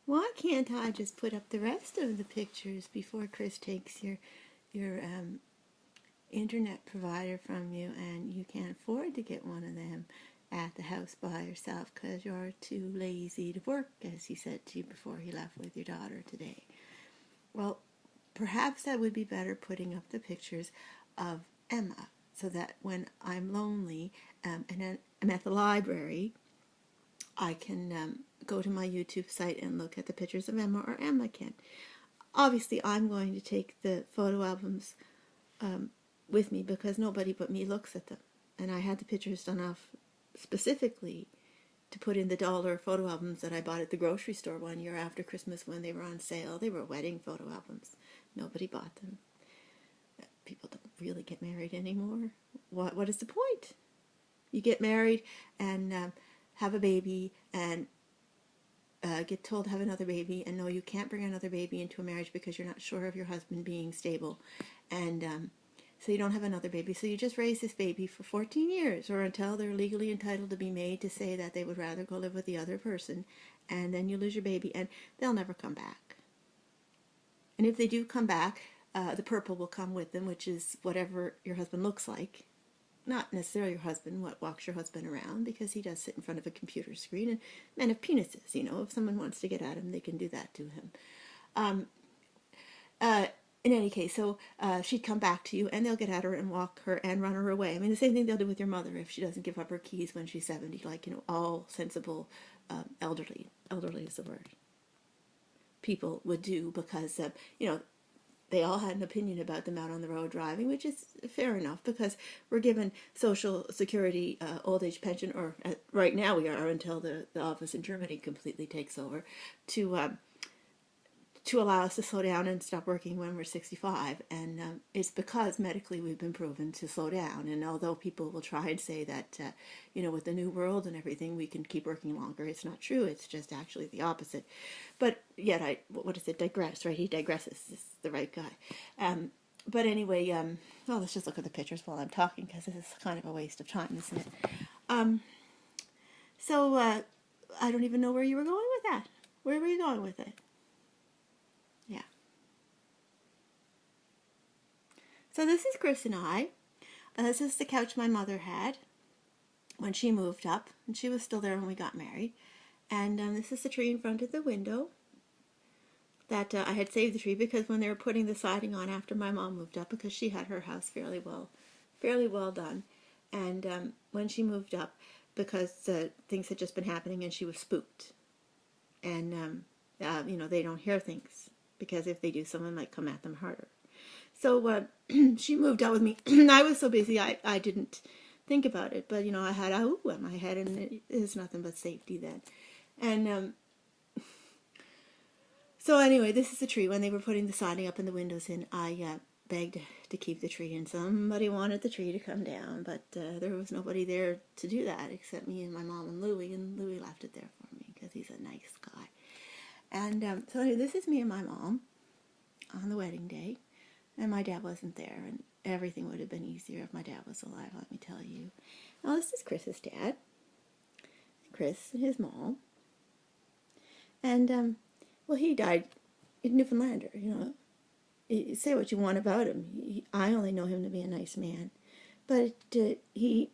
Why can't I just put up the rest of the pictures before Chris takes your internet provider from you and you can't afford to get one of them at the house by yourself because you're too lazy to work, as he said to you before he left with your daughter today? Well, perhaps that would be better putting up the pictures of Emma, so that when I'm lonely and I'm at the library, I can go to my YouTube site and look at the pictures of Emma, or Emma can. Obviously, I'm going to take the photo albums with me because nobody but me looks at them. And I had the pictures done off specifically to put in the dollar photo albums that I bought at the grocery store one year after Christmas when they were on sale. They were wedding photo albums. Nobody bought them. People don't really get married anymore. What is the point? You get married and have a baby and get told to have another baby, and no, you can't bring another baby into a marriage because you're not sure of your husband being stable, and so you don't have another baby. So you just raise this baby for 14 years or until they're legally entitled to be made to say that they would rather go live with the other person, and then you lose your baby and they'll never come back. And if they do come back, the purple will come with them, which is whatever your husband looks like. Not necessarily your husband, what walks your husband around, because he does sit in front of a computer screen, and men have penises, you know. If someone wants to get at him, they can do that to him. In any case, so she'd come back to you, and they'll get at her and walk her and run her away. I mean, the same thing they'll do with your mother if she doesn't give up her keys when she's 70, like, you know, all sensible elderly is the word, people would do, because, you know, they all had an opinion about them out on the road driving, which is fair enough because we're given Social Security old age pension, or right now we are until the office in Germany completely takes over, to allow us to slow down and stop working when we're 65. And it's because medically we've been proven to slow down. And although people will try and say that, you know, with the new world and everything, we can keep working longer, it's not true. It's just actually the opposite. But yet, digress, right? He digresses. This is the right guy. But anyway, well, let's just look at the pictures while I'm talking, because this is kind of a waste of time, isn't it? So I don't even know where you were going with that. Where were you going with it? Yeah. So this is Chris and I. This is the couch my mother had when she moved up, and she was still there when we got married. And this is the tree in front of the window that I had saved the tree because when they were putting the siding on after my mom moved up, because she had her house fairly well done, and when she moved up, because things had just been happening and she was spooked, and you know, they don't hear things, because if they do, someone might come at them harder. So she moved out with me. I was so busy I didn't think about it, but you know, I had a ooh in my head, and it is nothing but safety then. And so anyway, this is the tree. When they were putting the siding up and the windows in, I begged to keep the tree, and somebody wanted the tree to come down, but there was nobody there to do that except me and my mom and Louie left it there for me because he's a nice guy. And so anyway, this is me and my mom on the wedding day, and my dad wasn't there, and everything would have been easier if my dad was alive, let me tell you. Now this is Chris's dad, Chris and his mom, and well, he died in Newfoundlander, you know. You say what you want about him. I only know him to be a nice man, but he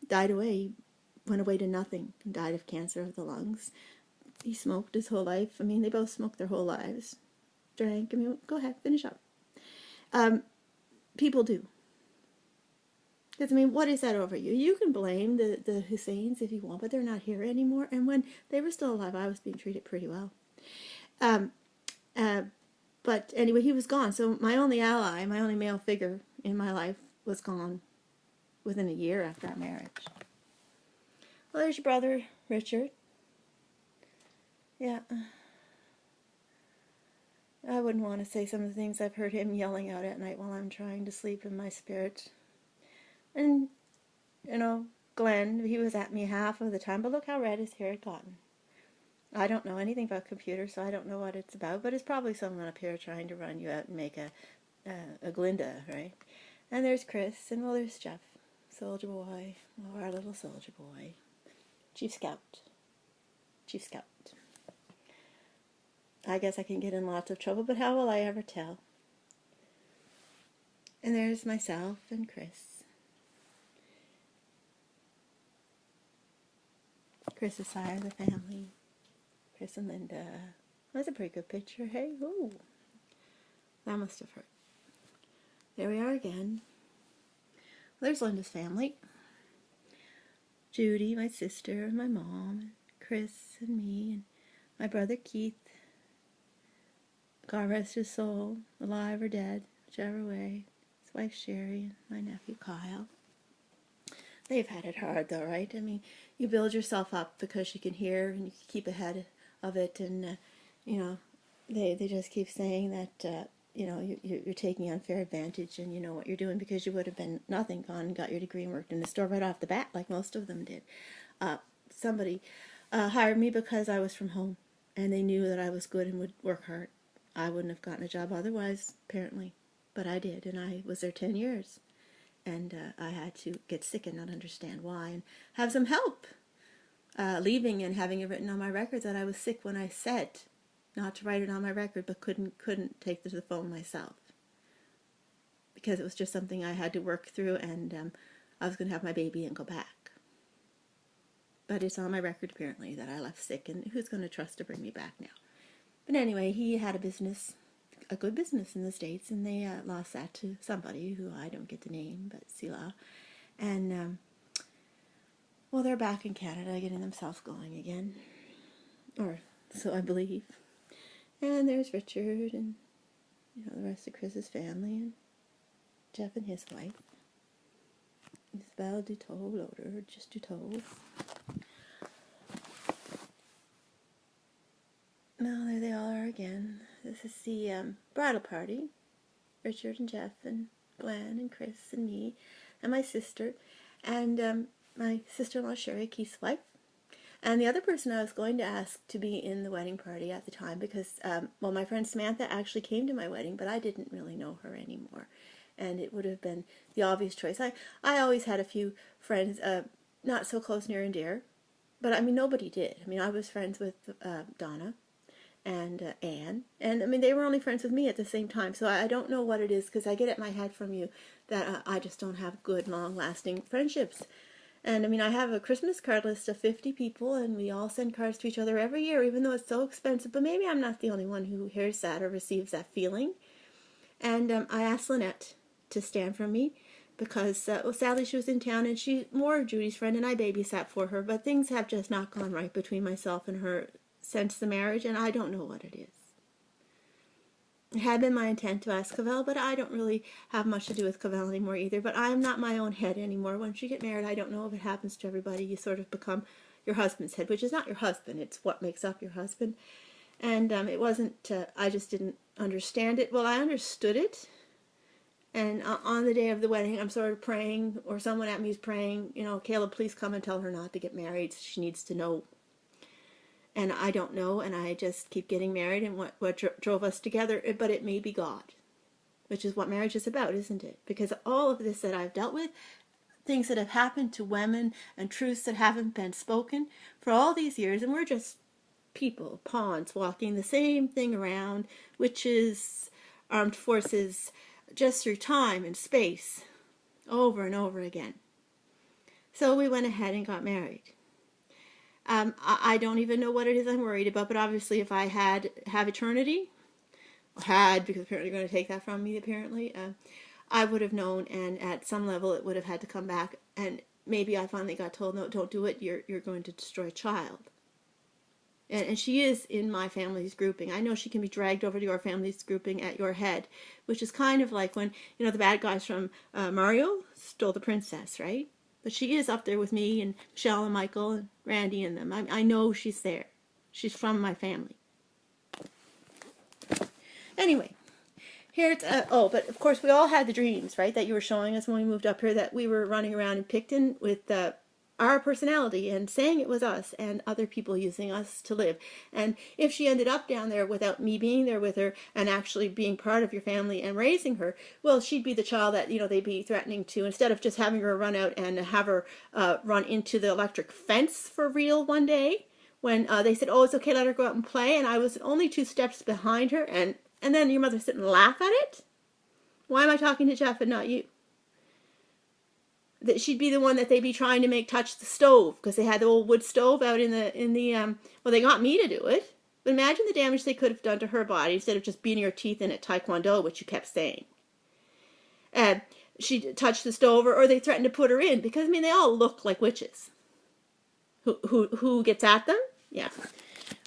died away. He went away to nothing and died of cancer of the lungs. He smoked his whole life. I mean, they both smoked their whole lives. Drank. I mean, go ahead, finish up. People do. Because, I mean, what is that over you? You can blame the Husseins if you want, but they're not here anymore. And when they were still alive, I was being treated pretty well. But anyway, he was gone. So my only ally, my only male figure in my life was gone within a year after our marriage. Well, there's your brother, Richard. Yeah. I wouldn't want to say some of the things I've heard him yelling out at night while I'm trying to sleep in my spirit. And, you know, Glenn, he was at me half of the time, but look how red his hair had gotten. I don't know anything about computers, so I don't know what it's about, but it's probably someone up here trying to run you out and make a Glinda, right? And there's Chris, and well, there's Jeff, soldier boy, oh, our little soldier boy, Chief Scout. I guess I can get in lots of trouble, but how will I ever tell? And there's myself and Chris. Chris's side of the family. Chris and Linda. That's a pretty good picture, hey? Ooh. That must have hurt. There we are again. There's Linda's family. Judy, my sister, my mom, Chris and me, and my brother Keith. God rest his soul, alive or dead, whichever way. His wife Sherry and my nephew Kyle. They've had it hard though, right? I mean, you build yourself up because you can hear and you can keep ahead of it, and you know, they just keep saying that you know, you're taking unfair advantage, and you know what you're doing, because you would have been nothing, gone and got your degree and worked in the store right off the bat like most of them did. Somebody hired me because I was from home, and they knew that I was good and would work hard. I wouldn't have gotten a job otherwise, apparently, but I did, and I was there 10 years, and I had to get sick and not understand why, and have some help leaving and having it written on my record that I was sick when I said not to write it on my record, but couldn't take it to the phone myself, because it was just something I had to work through, and I was going to have my baby and go back. But it's on my record apparently that I left sick, and who's going to trust to bring me back now? But anyway, he had a business, a good business in the States, and they lost that to somebody who I don't get the name, but Sila. And well, they're back in Canada getting themselves going again, or so I believe. And there's Richard and, you know, the rest of Chris's family, and Jeff and his wife. Isabel Dutot Loader, just Dutot. Now there they all are again. This is the bridal party. Richard and Jeff and Glenn and Chris and me and my sister and my sister-in-law Sherry, Keith's wife. And the other person I was going to ask to be in the wedding party at the time, because, well, my friend Samantha actually came to my wedding, but I didn't really know her anymore. And it would have been the obvious choice. I always had a few friends, not so close, near and dear, but I mean, nobody did. I mean, I was friends with Donna and Anne, and I mean, they were only friends with me at the same time, so I don't know what it is, because I get it in my head from you that I just don't have good, long-lasting friendships. And I mean, I have a Christmas card list of 50 people, and we all send cards to each other every year, even though it's so expensive, but maybe I'm not the only one who hears that or receives that feeling. And I asked Lynette to stand for me, because well, sadly she was in town, and she's more Judy's friend, and I babysat for her, but things have just not gone right between myself and her since the marriage, and I don't know what it is. It had been my intent to ask Cavell, but I don't really have much to do with Cavell anymore either, but I'm not my own head anymore. Once you get married, I don't know if it happens to everybody, you sort of become your husband's head, which is not your husband, it's what makes up your husband. And it wasn't, I just didn't understand it. Well, I understood it, and on the day of the wedding, I'm sort of praying, or someone at me is praying, you know, Caleb, please come and tell her not to get married, she needs to know. And I don't know, and I just keep getting married, and what drove us together, but it may be God, which is what marriage is about, isn't it? Because all of this that I've dealt with, things that have happened to women, and truths that haven't been spoken for all these years, and we're just people, pawns, walking the same thing around, which is armed forces, just through time and space, over and over again. So we went ahead and got married. I don't even know what it is I'm worried about, but obviously if I have eternity, because apparently you're going to take that from me, apparently, I would have known, and at some level it would have had to come back, and maybe I finally got told, no, don't do it, you're going to destroy a child. And she is in my family's grouping. I know she can be dragged over to your family's grouping at your head, which is kind of like when, you know, the bad guys from Mario stole the princess, right? But she is up there with me and Michelle and Michael and Randy and them. I know she's there. She's from my family. Anyway, here's, but of course we all had the dreams, right, that you were showing us when we moved up here, that we were running around in Picton with our personality and saying it was us and other people using us to live. And if she ended up down there without me being there with her and actually being part of your family and raising her, well, she'd be the child that, you know, they'd be threatening to, instead of just having her run out and have her run into the electric fence for real one day, when they said, oh, it's okay, let her go out and play, and I was only 2 steps behind her, and then your mother sit and laugh at it? Why am I talking to Jeff and not you? That she'd be the one that they'd be trying to make touch the stove, because they had the old wood stove out in the well, they got me to do it. But imagine the damage they could have done to her body instead of just beating her teeth in at Taekwondo, which you kept saying. She touched the stove, or they threatened to put her in, because, I mean, they all look like witches. Who gets at them? Yeah.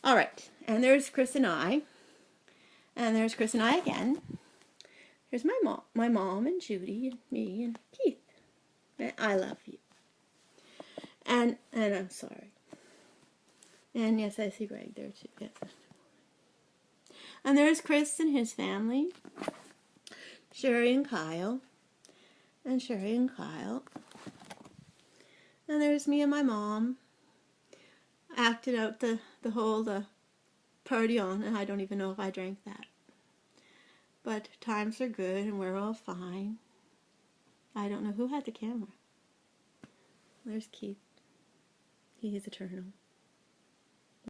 All right. And there's Chris and I. And there's Chris and I again. Here's my mom and Judy and me and Keith. And I love you. And I'm sorry. And yes, I see Greg there too. Yes. And there's Chris and his family. Sherry and Kyle. And Sherry and Kyle. And there's me and my mom. Acted out the whole party on, and I don't even know if I drank that. But times are good, and we're all fine. I don't know who had the camera. There's Keith. He is eternal.